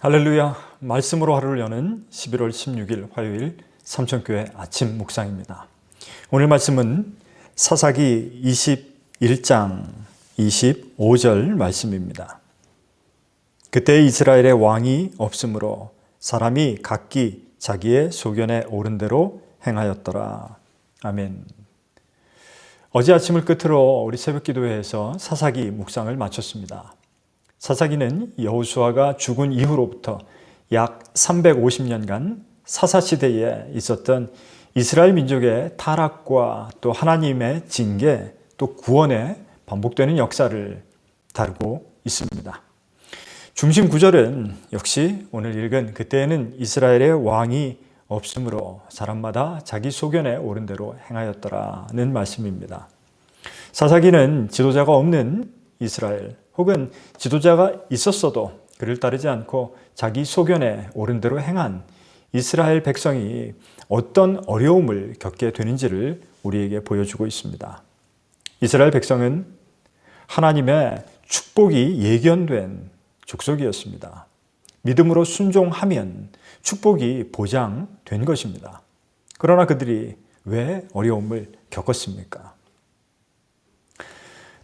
할렐루야. 말씀으로 하루를 여는 11월 16일 화요일 삼천교회 아침 묵상입니다. 오늘 말씀은 사사기 21장 25절 말씀입니다. 그때 이스라엘의 왕이 없으므로 사람이 각기 자기의 소견에 오른 대로 행하였더라. 아멘. 어제 아침을 끝으로 우리 새벽기도회에서 사사기 묵상을 마쳤습니다. 사사기는 여호수아가 죽은 이후로부터 약 350년간 사사시대에 있었던 이스라엘 민족의 타락과 또 하나님의 징계, 또 구원의 반복되는 역사를 다루고 있습니다. 중심 구절은 역시 오늘 읽은 그때에는 이스라엘의 왕이 없으므로 사람마다 자기 소견에 오른 대로 행하였더라는 말씀입니다. 사사기는 지도자가 없는 이스라엘 혹은 지도자가 있었어도 그를 따르지 않고 자기 소견에 오른 대로 행한 이스라엘 백성이 어떤 어려움을 겪게 되는지를 우리에게 보여주고 있습니다. 이스라엘 백성은 하나님의 축복이 예견된 족속이었습니다. 믿음으로 순종하면 축복이 보장된 것입니다. 그러나 그들이 왜 어려움을 겪었습니까?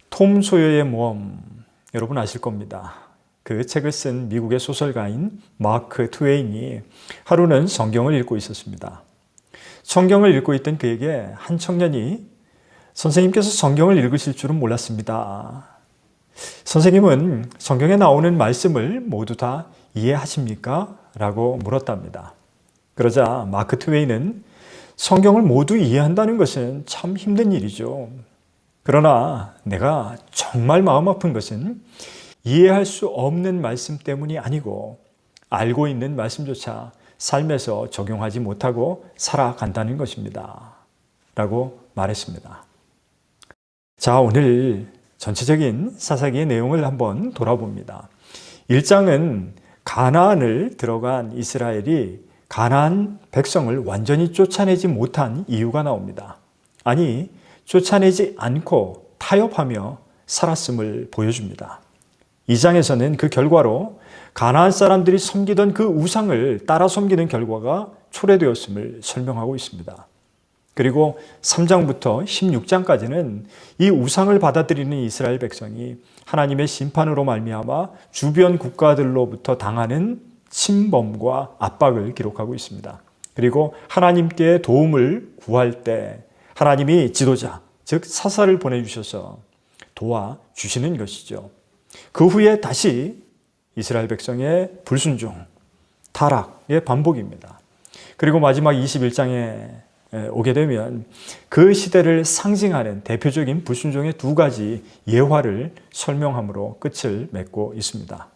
톰 소여의 모험, 여러분 아실 겁니다. 그 책을 쓴 미국의 소설가인 마크 트웨인이 하루는 성경을 읽고 있었습니다. 성경을 읽고 있던 그에게 한 청년이 선생님께서 성경을 읽으실 줄은 몰랐습니다. 선생님은 성경에 나오는 말씀을 모두 다 이해하십니까? 라고 물었답니다. 그러자 마크 트웨인은 성경을 모두 이해한다는 것은 참 힘든 일이죠. 그러나 내가 정말 마음 아픈 것은 이해할 수 없는 말씀 때문이 아니고 알고 있는 말씀조차 삶에서 적용하지 못하고 살아간다는 것입니다. 라고 말했습니다. 자, 오늘 전체적인 사사기의 내용을 한번 돌아봅니다. 1장은 가나안을 들어간 이스라엘이 가나안 백성을 완전히 쫓아내지 못한 이유가 나옵니다. 아니, 쫓아내지 않고 타협하며 살았음을 보여줍니다. 2장에서는 그 결과로 가나안 사람들이 섬기던 그 우상을 따라 섬기는 결과가 초래되었음을 설명하고 있습니다. 그리고 3장부터 16장까지는 이 우상을 받아들이는 이스라엘 백성이 하나님의 심판으로 말미암아 주변 국가들로부터 당하는 침범과 압박을 기록하고 있습니다. 그리고 하나님께 도움을 구할 때 하나님이 지도자, 즉 사사를 보내주셔서 도와주시는 것이죠. 그 후에 다시 이스라엘 백성의 불순종, 타락의 반복입니다. 그리고 마지막 21장에 오게 되면 그 시대를 상징하는 대표적인 불순종의 두 가지 예화를 설명함으로 끝을 맺고 있습니다.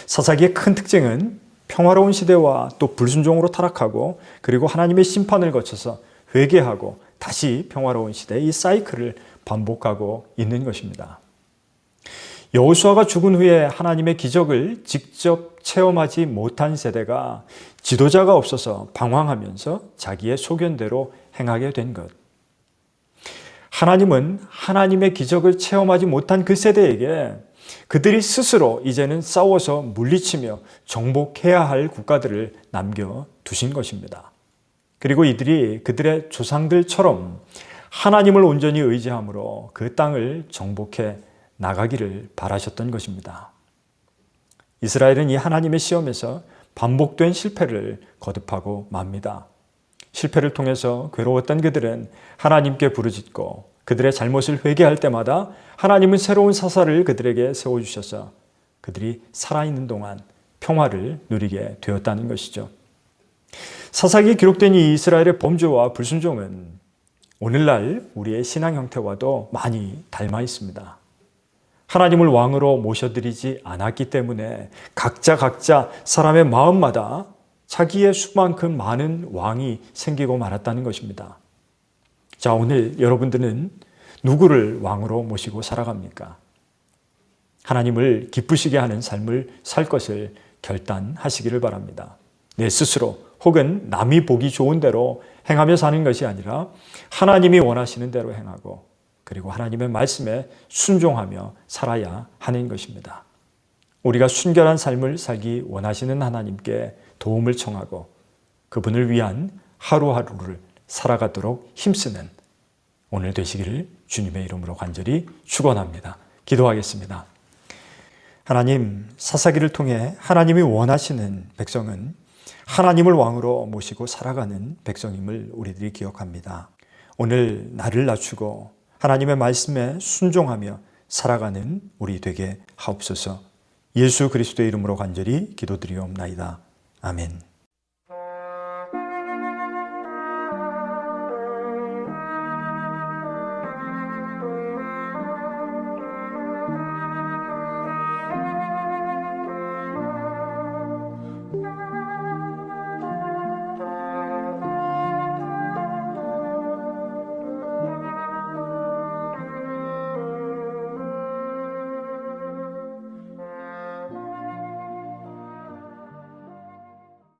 사사기의 큰 특징은 평화로운 시대와 또 불순종으로 타락하고 그리고 하나님의 심판을 거쳐서 회개하고 다시 평화로운 시대의 이 사이클을 반복하고 있는 것입니다. 여호수아가 죽은 후에 하나님의 기적을 직접 체험하지 못한 세대가 지도자가 없어서 방황하면서 자기의 소견대로 행하게 된 것. 하나님은 하나님의 기적을 체험하지 못한 그 세대에게 그들이 스스로 이제는 싸워서 물리치며 정복해야 할 국가들을 남겨두신 것입니다. 그리고 이들이 그들의 조상들처럼 하나님을 온전히 의지함으로 그 땅을 정복해 나가기를 바라셨던 것입니다. 이스라엘은 이 하나님의 시험에서 반복된 실패를 거듭하고 맙니다. 실패를 통해서 괴로웠던 그들은 하나님께 부르짖고 그들의 잘못을 회개할 때마다 하나님은 새로운 사사를 그들에게 세워주셔서 그들이 살아있는 동안 평화를 누리게 되었다는 것이죠. 사사기에 기록된 이 이스라엘의 범죄와 불순종은 오늘날 우리의 신앙 형태와도 많이 닮아 있습니다. 하나님을 왕으로 모셔드리지 않았기 때문에 각자 사람의 마음마다 자기의 수만큼 많은 왕이 생기고 말았다는 것입니다. 자, 오늘 여러분들은 누구를 왕으로 모시고 살아갑니까? 하나님을 기쁘시게 하는 삶을 살 것을 결단하시기를 바랍니다. 내 스스로 혹은 남이 보기 좋은 대로 행하며 사는 것이 아니라 하나님이 원하시는 대로 행하고 그리고 하나님의 말씀에 순종하며 살아야 하는 것입니다. 우리가 순결한 삶을 살기 원하시는 하나님께 도움을 청하고 그분을 위한 하루하루를 살아가도록 힘쓰는 오늘 되시기를 주님의 이름으로 간절히 축원합니다. 기도하겠습니다. 하나님, 사사기를 통해 하나님이 원하시는 백성은 하나님을 왕으로 모시고 살아가는 백성임을 우리들이 기억합니다. 오늘 나를 낮추고 하나님의 말씀에 순종하며 살아가는 우리 되게 하옵소서. 예수 그리스도의 이름으로 간절히 기도드리옵나이다. 아멘.